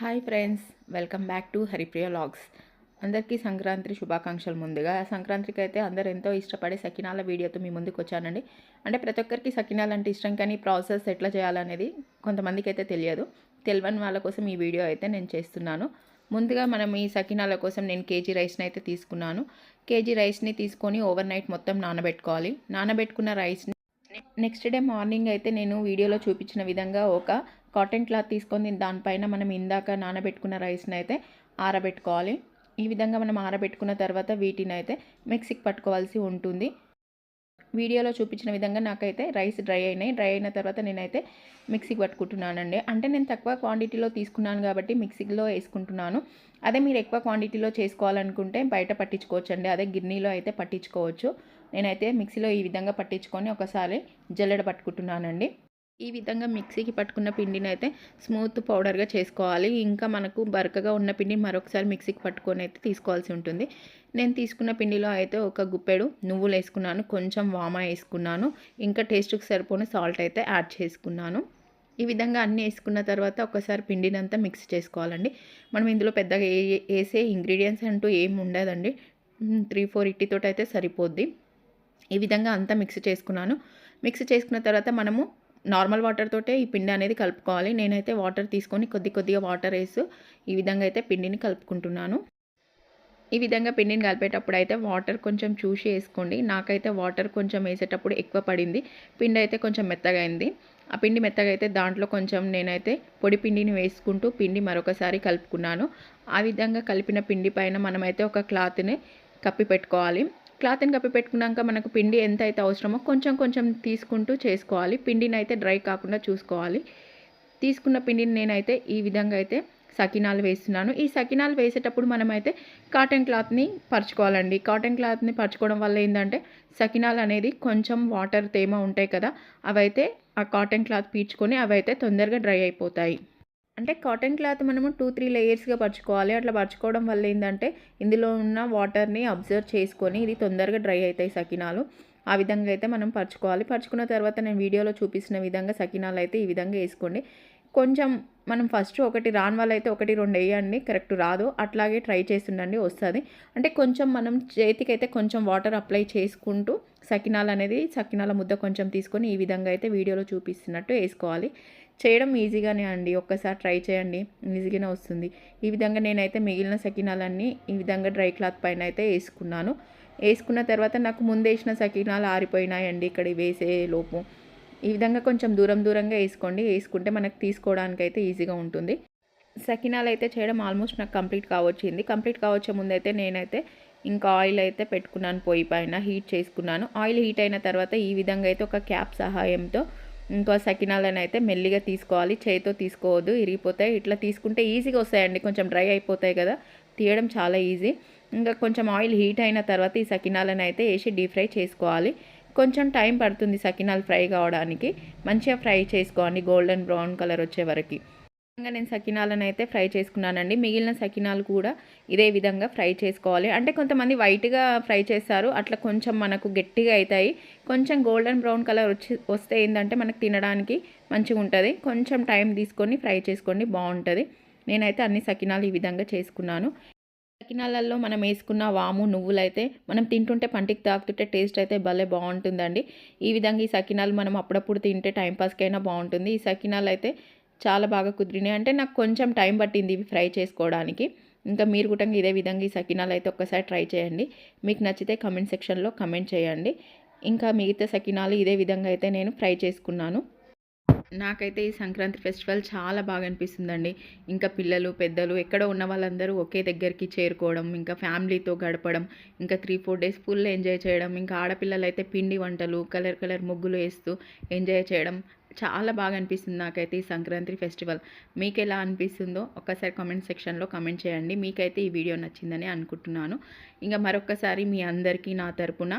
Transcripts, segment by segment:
Hi friends, welcome back to Haripriya vlogs. అందరికీ సంక్రాంతి శుభాకాంక్షలు. ముందుగా సంక్రాంతికి అయితే అందరూ ఎంతో ఇష్టపడే సకినాల వీడియోతో మీ ముందుకు వచ్చానండి. అంటే ప్రతి ఒక్కరికి సకినాలు అంటే ఇష్టం, కానీ ప్రాసెస్ ఎట్లా చేయాలనేది కొంతమందికి అయితే తెలియదు. తెలియని వాళ్ళ కోసం ఈ వీడియో అయితే నేను చేస్తున్నాను. ముందుగా మనం ఈ సకినాల కోసం నేను కేజీ రైస్ని అయితే తీసుకున్నాను. కేజీ రైస్ని తీసుకొని ఓవర్ నైట్ మొత్తం నానబెట్టుకోవాలి. నానబెట్టుకున్న రైస్ని నెక్స్ట్ డే మార్నింగ్ అయితే నేను వీడియోలో చూపించిన విధంగా ఒక కాటన్ క్లాత్ తీసుకొని దానిపైన మనం ఇందాక నానబెట్టుకున్న రైస్ని అయితే ఆరబెట్టుకోవాలి. ఈ విధంగా మనం ఆరబెట్టుకున్న తర్వాత వీటిని అయితే మిక్సీకి పట్టుకోవాల్సి ఉంటుంది. వీడియోలో చూపించిన విధంగా నాకైతే రైస్ డ్రై అయినాయి. డ్రై అయిన తర్వాత నేనైతే మిక్సీకి పట్టుకుంటున్నానండి. అంటే నేను తక్కువ క్వాంటిటీలో తీసుకున్నాను కాబట్టి మిక్సీలో వేసుకుంటున్నాను. అదే మీరు ఎక్కువ క్వాంటిటీలో చేసుకోవాలనుకుంటే బయట పట్టించుకోవచ్చండి. అదే గిన్నెలో అయితే పట్టించుకోవచ్చు. నేనైతే మిక్సీలో ఈ విధంగా పట్టించుకొని ఒకసారి జల్లెడ పట్టుకుంటున్నానండి. ఈ విధంగా మిక్సీకి పట్టుకున్న పిండిని అయితే స్మూత్ పౌడర్గా చేసుకోవాలి. ఇంకా మనకు బరకగా ఉన్న పిండిని మరొకసారి మిక్సీకి పట్టుకొని అయితే తీసుకోవాల్సి ఉంటుంది. నేను తీసుకున్న పిండిలో అయితే ఒక గుప్పెడు నువ్వులు వేసుకున్నాను, కొంచెం వామ వేసుకున్నాను, ఇంకా టేస్ట్కి సరిపోయిన సాల్ట్ అయితే యాడ్ చేసుకున్నాను. ఈ విధంగా అన్నీ వేసుకున్న తర్వాత ఒకసారి పిండిని అంతా మిక్స్ చేసుకోవాలండి. మనం ఇందులో పెద్దగా వేసే ఇంగ్రీడియంట్స్ అంటూ ఏమి ఉండదండి. 3-4 ఇట్టితో అయితే సరిపోద్ది. ఈ విధంగా అంతా మిక్స్ చేసుకున్నాను. మిక్స్ చేసుకున్న తర్వాత మనము నార్మల్ వాటర్ తోటే ఈ పిండి అనేది కలుపుకోవాలి. నేనైతే వాటర్ తీసుకొని కొద్దిగా వాటర్ వేసి ఈ విధంగా అయితే పిండిని కలుపుకుంటున్నాను. ఈ విధంగా పిండిని కలిపేటప్పుడు అయితే వాటర్ కొంచెం చూసి వేసుకోండి. నాకైతే వాటర్ కొంచెం వేసేటప్పుడు ఎక్కువ పడింది. పిండి అయితే కొంచెం మెత్తగా అయింది. ఆ పిండి మెత్తగా అయితే దాంట్లో కొంచెం నేనైతే పొడి పిండిని వేసుకుంటూ పిండి మరొకసారి కలుపుకున్నాను. ఆ విధంగా కలిపిన పిండి పైన మనమైతే ఒక క్లాత్ని కప్పి పెట్టుకోవాలి. క్లాత్ని కప్పి పెట్టుకున్నాక మనకు పిండి ఎంత అయితే అవసరమో కొంచెం తీసుకుంటూ చేసుకోవాలి. పిండిని అయితే డ్రై కాకుండా చూసుకోవాలి. తీసుకున్న పిండిని నేనైతే ఈ విధంగా అయితే సకినాలు వేస్తున్నాను. ఈ సకినాలు వేసేటప్పుడు మనమైతే కాటన్ క్లాత్ని పరుచుకోవాలండి. కాటన్ క్లాత్ని పరుచుకోవడం వల్ల ఏంటంటే సకినాలు అనేది కొంచెం వాటర్ తేమ ఉంటాయి కదా, అవైతే ఆ కాటన్ క్లాత్ పీల్చుకొని అవైతే తొందరగా డ్రై అయిపోతాయి. అంటే కాటన్ క్లాత్ మనము 2-3 లేయర్స్గా పరుచుకోవాలి. అట్లా పరుచుకోవడం వల్ల ఏంటంటే ఇందులో ఉన్న వాటర్ని అబ్జర్వ్ చేసుకొని ఇది తొందరగా డ్రై అవుతాయి సకినాలు. ఆ విధంగా అయితే మనం పరుచుకోవాలి. పరుచుకున్న తర్వాత నేను వీడియోలో చూపిస్తున్న విధంగా సకినాలు అయితే ఈ విధంగా వేసుకోండి. కొంచెం మనం ఫస్ట్ ఒకటి రాని వాళ్ళైతే 1-2 వేయండి, కరెక్ట్ రాదు. అట్లాగే ట్రై చేస్తుండండి, వస్తుంది. అంటే కొంచెం మనం చేతికైతే కొంచెం వాటర్ అప్లై చేసుకుంటూ సకినాల ముద్ద కొంచెం తీసుకొని ఈ విధంగా అయితే వీడియోలో చూపిస్తున్నట్టు వేసుకోవాలి. చేయడం ఈజీగానే అండి, ఒక్కసారి ట్రై చేయండి, ఈజీగానే వస్తుంది. ఈ విధంగా నేనైతే మిగిలిన సకినాలన్నీ ఈ విధంగా డ్రై క్లాత్ పైన అయితే వేసుకున్నాను. వేసుకున్న తర్వాత నాకు ముందు వేసిన సకినాలు ఆరిపోయినాయండి ఇక్కడ వేసే లోపు. ఈ విధంగా కొంచెం దూరంగా వేసుకోండి. వేసుకుంటే మనకు తీసుకోవడానికి అయితే ఈజీగా ఉంటుంది. సకినాలు అయితే చేయడం ఆల్మోస్ట్ నాకు కంప్లీట్ కావచ్చే ముందైతే నేనైతే ఇంకా ఆయిల్ అయితే పెట్టుకున్నాను. పొయ్యి పైన హీట్ చేసుకున్నాను. ఆయిల్ హీట్ అయిన తర్వాత ఈ విధంగా అయితే ఒక క్యాప్ సహాయంతో ఇంకో సకినాలను అయితే మెల్లిగా తీసుకోవాలి. చేతితో తీసుకోవద్దు, ఇరిగిపోతాయి. ఇట్లా తీసుకుంటే ఈజీగా వస్తాయండి, కొంచెం డ్రై అయిపోతాయి కదా, తీయడం చాలా ఈజీ. ఇంకా కొంచెం ఆయిల్ హీట్ అయిన తర్వాత ఈ సకినాలను అయితే వేసి డీప్ ఫ్రై చేసుకోవాలి. కొంచెం టైం పడుతుంది సకినాలు ఫ్రై కావడానికి. మంచిగా ఫ్రై చేసుకోండి, గోల్డెన్ బ్రౌన్ కలర్ వచ్చే వరకు. నేను సకినాలను అయితే ఫ్రై చేసుకున్నానండి. మిగిలిన సకినాలు కూడా ఇదే విధంగా ఫ్రై చేసుకోవాలి. అంటే కొంతమంది వైట్గా ఫ్రై చేస్తారు, అట్లా కొంచెం మనకు గట్టిగా అవుతాయి. కొంచెం గోల్డెన్ బ్రౌన్ కలర్ వస్తే ఏంటంటే మనకు తినడానికి మంచిగా ఉంటుంది. కొంచెం టైం తీసుకొని ఫ్రై చేసుకోండి, బాగుంటుంది. నేనైతే అన్ని సకినాలు ఈ విధంగా చేసుకున్నాను. సకినాలలో మనం వేసుకున్న వాము నువ్వులు అయితే మనం తింటుంటే పంటికి తాకుతుంటే టేస్ట్ అయితే భలే బాగుంటుందండి. ఈ విధంగా ఈ సకినాలు మనం అప్పుడప్పుడు తింటే టైంపాస్కైనా బాగుంటుంది. ఈ సకినాలు అయితే చాలా బాగా కుదిరినాయి. అంటే నాకు కొంచెం టైం పట్టింది ఇవి ఫ్రై చేసుకోవడానికి. ఇంకా మీరు కూడా ఇదే విధంగా ఈ సకినాలు అయితే ఒక్కసారి ట్రై చేయండి. మీకు నచ్చితే కమెంట్ సెక్షన్లో కమెంట్ చేయండి. ఇంకా మిగతా సకినాలు ఇదే విధంగా అయితే నేను ఫ్రై చేసుకున్నాను. నాకైతే ఈ సంక్రాంతి ఫెస్టివల్ చాలా బాగా అనిపిస్తుందండి. ఇంకా పిల్లలు పెద్దలు ఎక్కడో ఉన్న వాళ్ళందరూ ఒకే దగ్గరికి చేరుకోవడం, ఇంకా ఫ్యామిలీతో గడపడం, ఇంకా 3-4 డేస్ ఫుల్ ఎంజాయ్ చేయడం, ఇంకా ఆడపిల్లలు అయితే పిండి వంటలు కలర్ ముగ్గులు వేస్తూ ఎంజాయ్ చేయడం చాలా బాగా అనిపిస్తుంది నాకైతే ఈ సంక్రాంతి ఫెస్టివల్. మీకు ఎలా అనిపిస్తుందో ఒక్కసారి కామెంట్ సెక్షన్లో కమెంట్ చేయండి. మీకైతే ఈ వీడియో నచ్చిందని అనుకుంటున్నాను. ఇంకా మరొక్కసారి మీ అందరికీ నా తరపున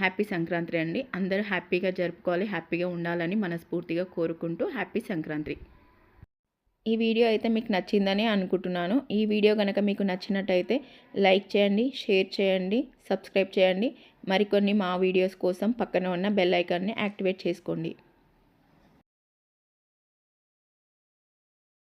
హ్యాపీ సంక్రాంతి అండి. అందరూ హ్యాపీగా జరుపుకోవాలి, హ్యాపీగా ఉండాలని మనస్ఫూర్తిగా కోరుకుంటూ హ్యాపీ సంక్రాంతి. ఈ వీడియో అయితే మీకు నచ్చిందని అనుకుంటున్నాను. ఈ వీడియో కనుక మీకు నచ్చినట్టయితే లైక్ చేయండి, షేర్ చేయండి, సబ్స్క్రైబ్ చేయండి. మరికొన్ని మా వీడియోస్ కోసం పక్కన ఉన్న బెల్ ఐకాన్ని యాక్టివేట్ చేసుకోండి.